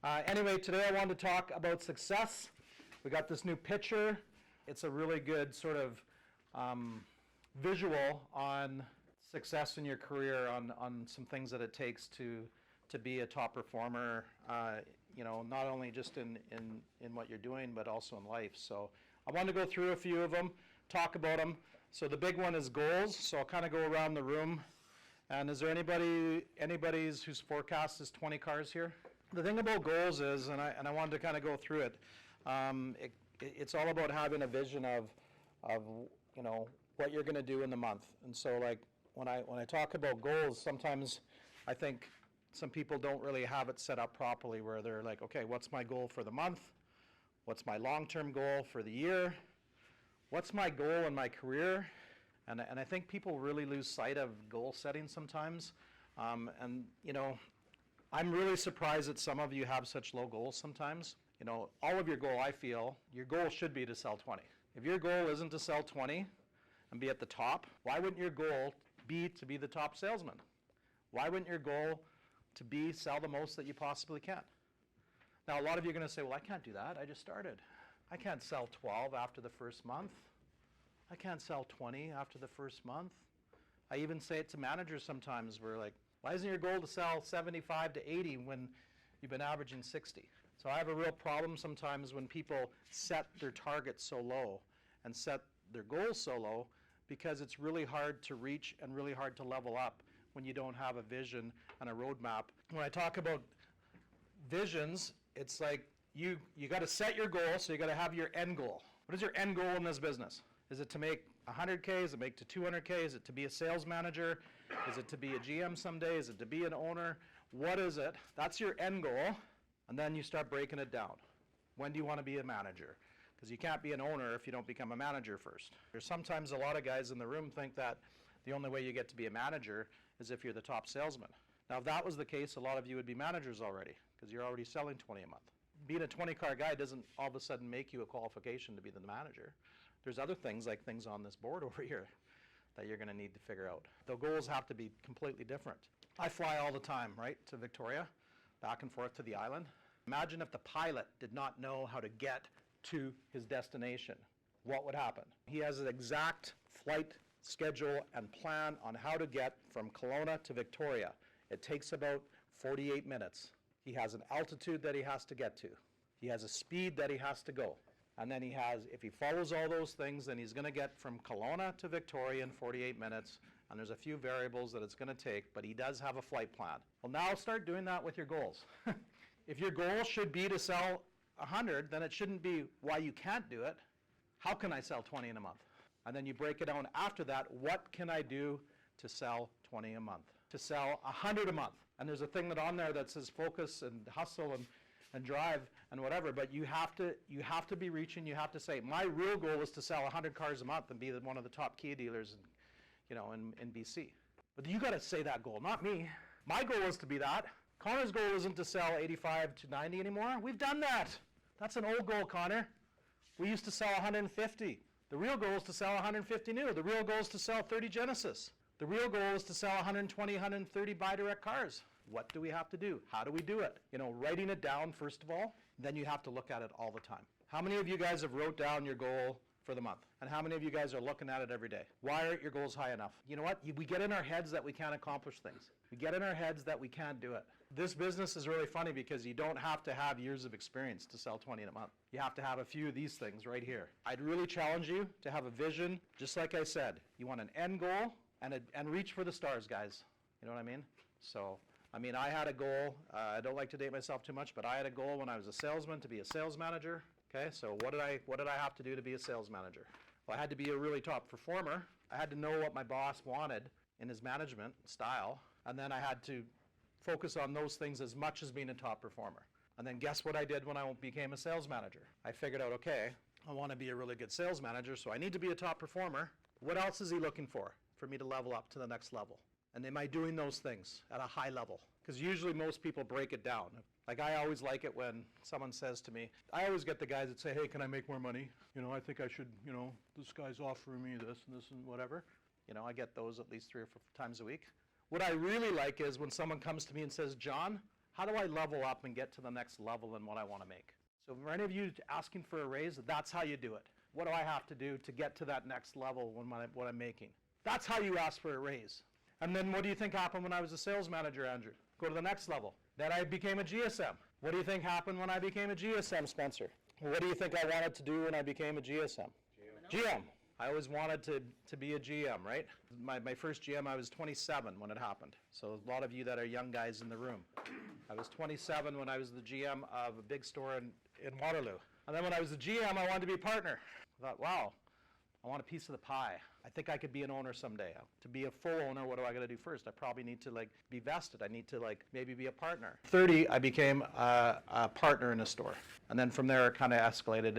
Anyway, today I wanted to talk about success. We got this new picture. It's a really good sort of visual on success in your career, on some things that it takes to be a top performer, not only just in what you're doing, but also in life. So I want to go through a few of them, talk about them. So the big one is goals. So I'll kind of go around the room. And is there anybody's whose forecast is 20 cars here? The thing about goals is, and I wanted to kind of go through it, it's all about having a vision of what you're going to do in the month. And so like when I talk about goals, sometimes I think some people don't really have it set up properly, where they're like, okay, what's my goal for the month? What's my long-term goal for the year? What's my goal in my career? And I think people really lose sight of goal setting sometimes. I'm really surprised that some of you have such low goals sometimes. All of your goal, I feel, your goal should be to sell 20. If your goal isn't to sell 20 and be at the top, why wouldn't your goal be to be the top salesman? Why wouldn't your goal to be sell the most that you possibly can? Now, a lot of you are going to say, well, I can't do that. I just started. I can't sell 12 after the first month. I can't sell 20 after the first month. I even say it to managers sometimes. We're like, why isn't your goal to sell 75 to 80 when you've been averaging 60? So I have a real problem sometimes when people set their targets so low and set their goals so low, because it's really hard to reach and really hard to level up when you don't have a vision and a roadmap. When I talk about visions, it's like you got to set your goal, so you got to have your end goal. What is your end goal in this business? Is it to make 100K? Is it make to 200K? Is it to be a sales manager? Is it to be a GM someday? Is it to be an owner? What is it? That's your end goal. And then you start breaking it down. When do you want to be a manager? Because you can't be an owner if you don't become a manager first. There's sometimes a lot of guys in the room think that the only way you get to be a manager is if you're the top salesman. Now, if that was the case, a lot of you would be managers already, because you're already selling 20 a month. Being a 20-car guy doesn't all of a sudden make you a qualification to be the manager. There's other things, like things on this board over here, that you're going to need to figure out. The goals have to be completely different. I fly all the time, right, to Victoria, back and forth to the island. Imagine if the pilot did not know how to get to his destination. What would happen? He has an exact flight schedule and plan on how to get from Kelowna to Victoria. It takes about 48 minutes. He has an altitude that he has to get to. He has a speed that he has to go. And then if he follows all those things, then he's going to get from Kelowna to Victoria in 48 minutes. And there's a few variables that it's going to take, but he does have a flight plan. Well, now start doing that with your goals. If your goal should be to sell 100, then it shouldn't be why you can't do it. How can I sell 20 in a month? And then you break it down after that. What can I do to sell 20 a month? To sell 100 a month? And there's a thing that on there that says focus and hustle and drive and whatever, but you have to be reaching. You have to say, my real goal is to sell 100 cars a month and be one of the top Kia dealers in BC. But you got to say that goal, not me. My goal is to be that. Connor's goal isn't to sell 85 to 90 anymore. We've done that. That's an old goal, Connor. We used to sell 150. The real goal is to sell 150 new. The real goal is to sell 30 Genesis. The real goal is to sell 120, 130 buy direct cars. What do we have to do? How do we do it? Writing it down first of all, then you have to look at it all the time. How many of you guys have wrote down your goal for the month? And how many of you guys are looking at it every day? Why aren't your goals high enough? You know what? We get in our heads that we can't accomplish things. We get in our heads that we can't do it. This business is really funny because you don't have to have years of experience to sell 20 in a month. You have to have a few of these things right here. I'd really challenge you to have a vision, just like I said. You want an end goal and reach for the stars, guys. You know what I mean? So, I had a goal. I don't like to date myself too much, but I had a goal when I was a salesman to be a sales manager. Okay, so what did I have to do to be a sales manager? Well, I had to be a really top performer. I had to know what my boss wanted in his management style, and then I had to focus on those things as much as being a top performer. And then guess what I did when I became a sales manager? I figured out, okay, I want to be a really good sales manager, so I need to be a top performer. What else is he looking for me to level up to the next level? And am I doing those things at a high level? Because usually most people break it down. Like I always like it when someone says to me, I always get the guys that say, hey, can I make more money? I think I should, this guy's offering me this and whatever. I get those at least 3 or 4 times a week. What I really like is when someone comes to me and says, John, How do I level up and get to the next level in what I want to make? So for any of you asking for a raise, that's how you do it. What do I have to do to get to that next level when what I'm making? That's how you ask for a raise. And then what do you think happened when I was a sales manager, Andrew? Go to the next level. Then I became a GSM. What do you think happened when I became a GSM, Spencer? What do you think I wanted to do when I became a GSM? GM. I always wanted to be a GM, right? My first GM, I was 27 when it happened. So a lot of you that are young guys in the room. I was 27 when I was the GM of a big store in Waterloo. And then when I was the GM, I wanted to be a partner. I thought, wow, I want a piece of the pie. I think I could be an owner someday. To be a full owner, what do I got to do first? I probably need to be vested. I need to maybe be a partner. 30, I became a partner in a store. And then from there, it kind of escalated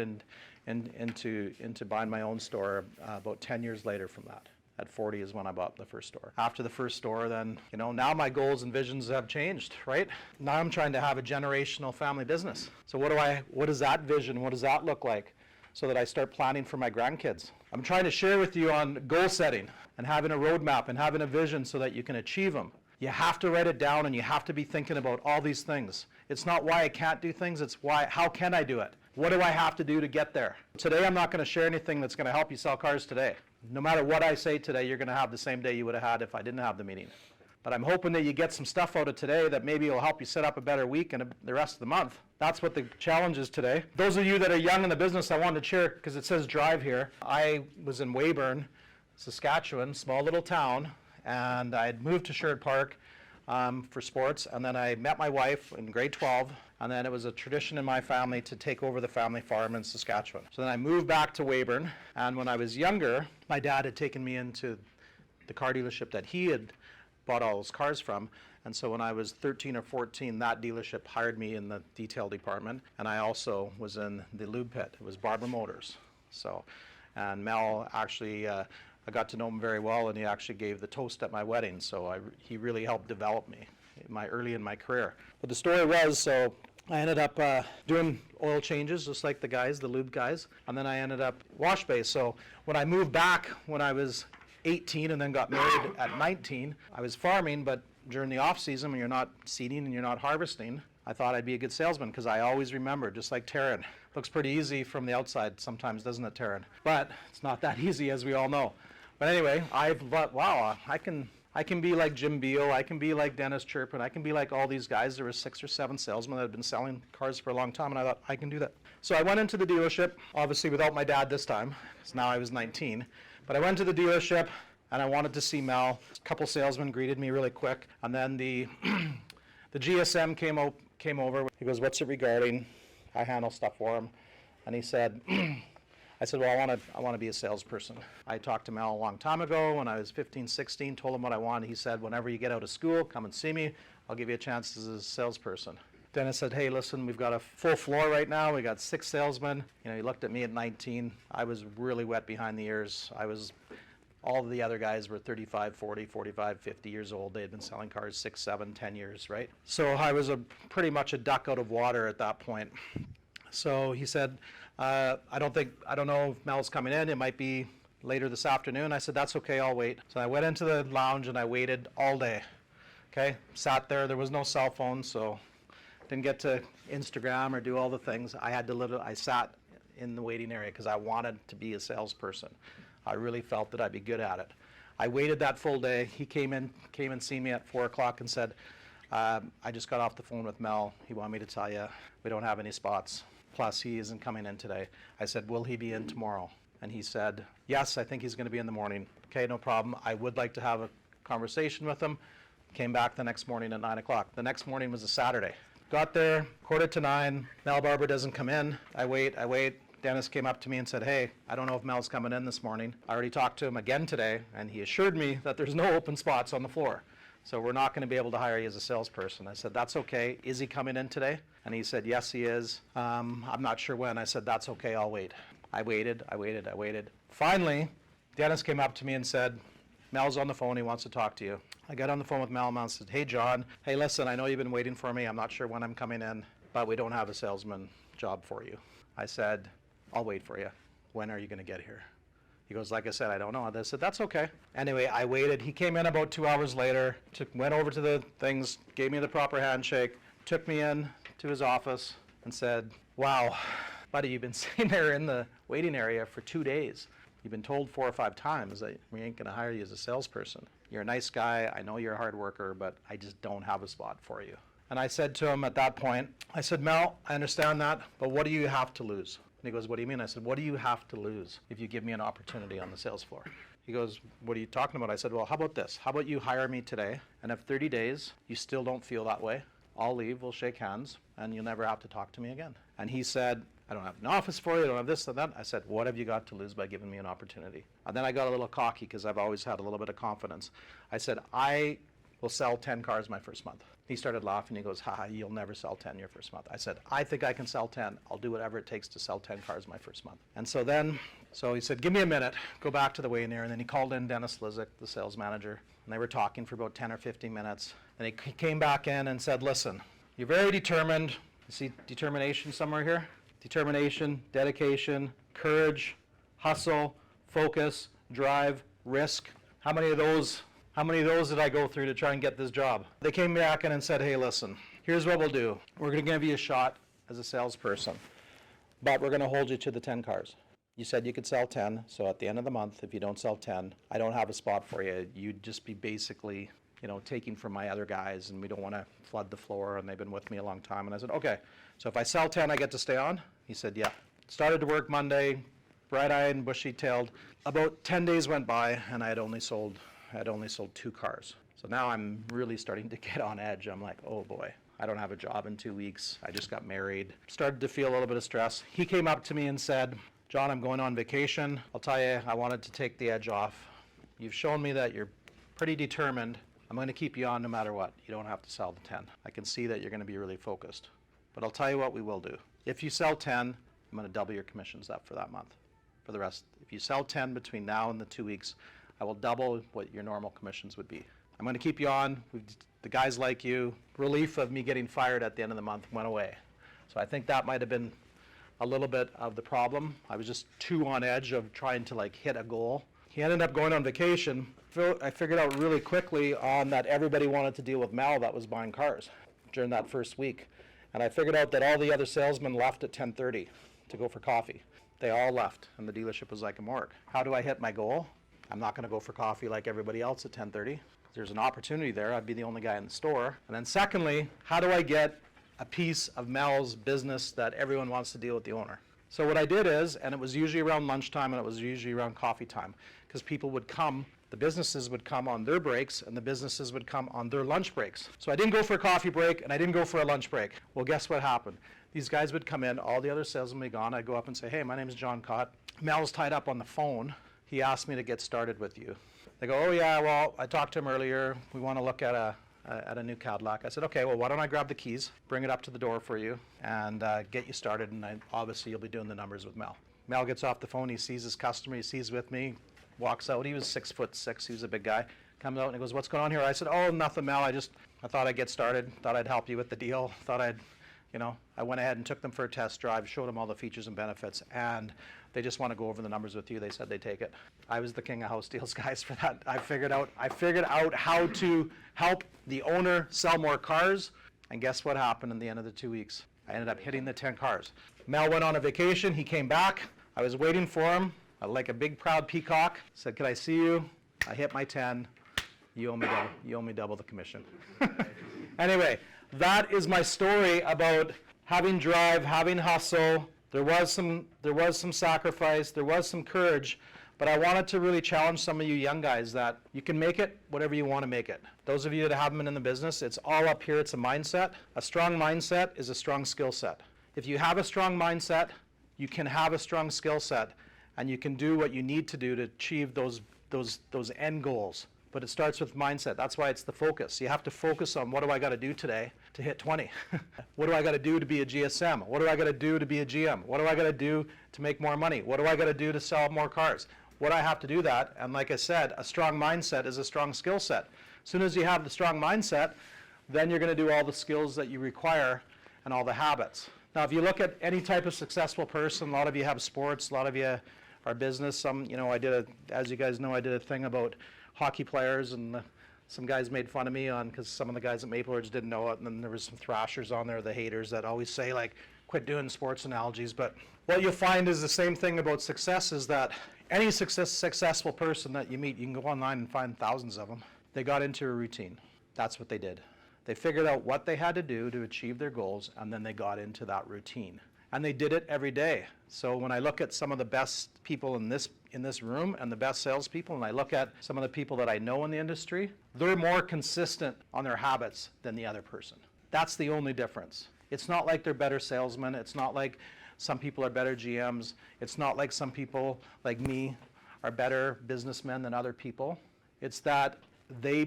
into buying my own store about 10 years later from that. At 40 is when I bought the first store. After the first store, then, now my goals and visions have changed, right? Now I'm trying to have a generational family business. So what is that vision? What does that look like? So that I start planning for my grandkids. I'm trying to share with you on goal setting and having a roadmap and having a vision so that you can achieve them. You have to write it down and you have to be thinking about all these things. It's not why I can't do things, it's how can I do it? What do I have to do to get there? Today I'm not going to share anything that's going to help you sell cars today. No matter what I say today, you're going to have the same day you would have had if I didn't have the meeting. But I'm hoping that you get some stuff out of today that maybe will help you set up a better week and the rest of the month. That's what the challenge is today. Those of you that are young in the business, I wanted to share, because it says drive here. I was in Weyburn, Saskatchewan, small little town, and I had moved to Sherwood Park for sports, and then I met my wife in grade 12, and then it was a tradition in my family to take over the family farm in Saskatchewan. So then I moved back to Weyburn, and when I was younger, my dad had taken me into the car dealership that he had bought all those cars from. And so when I was 13 or 14, that dealership hired me in the detail department. And I also was in the lube pit. It was Barber Motors. And Mel actually, I got to know him very well, and he actually gave the toast at my wedding. So he really helped develop me early in my career. But the story was, so I ended up doing oil changes, just like the guys, the lube guys. And then I ended up wash bay. So when I moved back when I was 18 and then got married at 19. I was farming, but during the off season when you're not seeding and you're not harvesting, I thought I'd be a good salesman because I always remember, just like Taryn. Looks pretty easy from the outside sometimes, doesn't it, Taryn? But it's not that easy, as we all know. But anyway, I thought, wow, I can be like Jim Beal, I can be like Dennis Chirpin, I can be like all these guys. There were 6 or 7 salesmen that had been selling cars for a long time, and I thought, I can do that. So I went into the dealership, obviously without my dad this time, because now I was 19. But I went to the dealership, and I wanted to see Mel. A couple salesmen greeted me really quick, and then the GSM came over. He goes, "What's it regarding?" I handle stuff for him, and he said, I said, "Well, I want to be a salesperson." I talked to Mel a long time ago when I was 15, 16, told him what I wanted. He said, "Whenever you get out of school, come and see me. I'll give you a chance as a salesperson." Dennis said, "Hey, listen, we've got a full floor right now. We got 6 salesmen." He looked at me at 19. I was really wet behind the ears. All of the other guys were 35, 40, 45, 50 years old. They had been selling cars 6, 7, 10 years, right? So I was pretty much a duck out of water at that point. So he said, I don't know if Mel's coming in. It might be later this afternoon. I said, "That's okay, I'll wait." So I went into the lounge and I waited all day. Okay, sat there. There was no cell phone, so didn't get to Instagram or do all the things. I sat in the waiting area because I wanted to be a salesperson. I really felt that I'd be good at it. I waited that full day. He came and seen me at 4 o'clock and said, "I just got off the phone with Mel. He wanted me to tell you we don't have any spots. Plus, he isn't coming in today." I said, "Will he be in tomorrow?" And he said, "Yes, I think he's going to be in the morning." "Okay, no problem. I would like to have a conversation with him." Came back the next morning at 9 o'clock. The next morning was a Saturday. Got there, 8:45. Mel Barber doesn't come in. I wait. Dennis came up to me and said, "Hey, I don't know if Mel's coming in this morning. I already talked to him again today, and he assured me that there's no open spots on the floor. So we're not going to be able to hire you as a salesperson." I said, "That's okay. Is he coming in today?" And he said, "Yes, he is. I'm not sure when." I said, "That's okay. I'll wait." I waited. Finally, Dennis came up to me and said, "Mel's on the phone. He wants to talk to you." I got on the phone with Mel and said, "Hey, John. Hey, listen, I know you've been waiting for me. I'm not sure when I'm coming in, but we don't have a salesman job for you." I said, "I'll wait for you. When are you going to get here?" He goes, "Like I said, I don't know." I said, "That's okay." Anyway, I waited. He came in about 2 hours later, went over to the things, gave me the proper handshake, took me in to his office and said, wow, buddy, you've been sitting there in the waiting area for 2 days. You've been told 4 or 5 times that we ain't going to hire you as a salesperson. You're a nice guy. I know you're a hard worker, but I just don't have a spot for you. And I said to him at that point, I said, Mel, I understand that, but what do you have to lose? And he goes, what do you mean? I said, what do you have to lose if you give me an opportunity on the sales floor? He goes, what are you talking about? I said, well, how about this? How about you hire me today, and if 30 days you still don't feel that way, I'll leave, we'll shake hands, and you'll never have to talk to me again. And he said, I don't have an office for you, I don't have this and that. I said, what have you got to lose by giving me an opportunity? And then I got a little cocky because I've always had a little bit of confidence. I said, I will sell 10 cars my first month. He started laughing. He goes, ha, you'll never sell 10 your first month. I said, I think I can sell 10. I'll do whatever it takes to sell 10 cars my first month. And so he said, give me a minute, go back to the waiting area. And then he called in Dennis Lizick, the sales manager, and they were talking for about 10 or 15 minutes. And he came back in and said, listen, you're very determined. You see determination somewhere here? Determination, dedication, courage, hustle, focus, drive, risk. How many of those did I go through to try and get this job? They came back in and said, hey, listen, here's what we'll do. We're going to give you a shot as a salesperson, but we're going to hold you to the 10 cars. You said you could sell 10, so at the end of the month, if you don't sell 10, I don't have a spot for you. You'd just be basically, taking from my other guys, and we don't want to flood the floor, and they've been with me a long time. And I said, okay, so if I sell 10, I get to stay on? He said, yeah. Started to work Monday, bright-eyed and bushy-tailed. About 10 days went by, and I had only sold 2 cars. So now I'm really starting to get on edge. I'm like, oh boy, I don't have a job in 2 weeks. I just got married. Started to feel a little bit of stress. He came up to me and said, John, I'm going on vacation. I'll tell you, I wanted to take the edge off. You've shown me that you're pretty determined. I'm going to keep you on no matter what. You don't have to sell the 10. I can see that you're going to be really focused. But I'll tell you what we will do. If you sell 10, I'm going to double your commissions up for that month. For the rest, if you sell 10 between now and the 2 weeks, I will double what your normal commissions would be. I'm going to keep you on. The guys like you. Relief of me getting fired at the end of the month went away. So I think that might have been a little bit of the problem. I was just too on edge of trying to hit a goal. He ended up going on vacation. I figured out really quickly on that everybody wanted to deal with Mel that was buying cars during that first week. And I figured out that all the other salesmen left at 10:30 to go for coffee. They all left, and the dealership was like a morgue. How do I hit my goal? I'm not going to go for coffee like everybody else at 10:30. There's an opportunity there. I'd be the only guy in the store. And then secondly, how do I get a piece of Mel's business that everyone wants to deal with the owner? So what I did is, and it was usually around lunchtime and it was usually around coffee time, because people would come, the businesses would come on their breaks and the businesses would come on their lunch breaks. So I didn't go for a coffee break and I didn't go for a lunch break. Well, guess what happened? These guys would come in, all the other salesmen would be gone. I'd go up and say, hey, my name is John Cott. Mel's tied up on the phone. He asked me to get started with you. They go, oh yeah, well, I talked to him earlier. We want to look at a new Cadillac. I said, okay, well, why don't I grab the keys, bring it up to the door for you, and get you started, and obviously you'll be doing the numbers with Mel. Mel gets off the phone, he sees his customer, he sees with me, walks out. He was 6'6", he was a big guy. Comes out and he goes, what's going on here? I said, oh, nothing, Mel. I thought I'd get started, thought I'd help you with the deal, I went ahead and took them for a test drive, showed them all the features and benefits, and they just want to go over the numbers with you. They said they'd take it. I was the king of house deals, guys, for that. I figured out how to help the owner sell more cars, and guess what happened in the end of the 2 weeks? I ended up hitting the 10 cars. Mel went on a vacation. He came back. I was waiting for him like a big proud peacock. Said, can I see you? I hit my 10. You owe me double the commission. Anyway, that is my story about having drive, having hustle. There was some sacrifice, there was some courage, but I wanted to really challenge some of you young guys that you can make it whatever you want to make it. Those of you that haven't been in the business, it's all up here. It's a mindset. A strong mindset is a strong skill set. If you have a strong mindset, you can have a strong skill set, and you can do what you need to do to achieve those end goals. But it starts with mindset. That's why it's the focus. You have to focus on, what do I got to do today to hit 20? What do I got to do to be a GSM? What do I got to do to be a GM? What do I got to do to make more money? What do I got to do to sell more cars? What I have to do that, and like I said, a strong mindset is a strong skill set. As soon as you have the strong mindset, then you're going to do all the skills that you require and all the habits. Now, if you look at any type of successful person, a lot of you have sports, a lot of you are business. As you guys know, I did a thing about hockey players and Some guys made fun of me because some of the guys at Maple Ridge didn't know it, and then there was some thrashers on there, the haters that always say like, quit doing sports analogies. But what you'll find is the same thing about success is that any successful person that you meet, you can go online and find thousands of them. They got into a routine. That's what they did. They figured out what they had to do to achieve their goals, and then they got into that routine. And they did it every day. So when I look at some of the best people in this room and the best salespeople, and I look at some of the people that I know in the industry, they're more consistent on their habits than the other person. That's the only difference. It's not like they're better salesmen. It's not like some people are better GMs. It's not like some people, like me, are better businessmen than other people. It's that their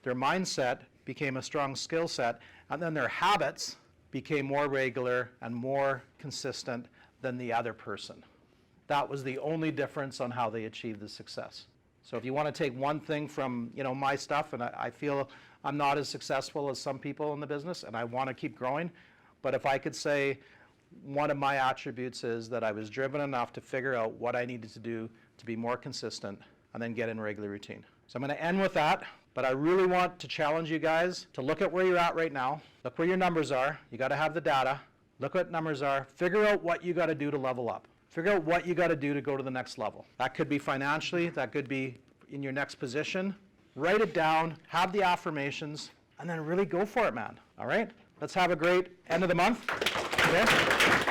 mindset became a strong skill set, and then their habits became more regular and more consistent than the other person. That was the only difference on how they achieved the success. So if you want to take one thing from my stuff, and I feel I'm not as successful as some people in the business, and I want to keep growing, but if I could say one of my attributes is that I was driven enough to figure out what I needed to do to be more consistent and then get in regular routine. So I'm going to end with that, but I really want to challenge you guys to look at where you're at right now. Look where your numbers are. You got to have the data. Look what numbers are. Figure out what you got to do to level up. Figure out what you got to do to go to the next level. That could be financially. That could be in your next position. Write it down. Have the affirmations. And then really go for it, man. All right? Let's have a great end of the month. Okay?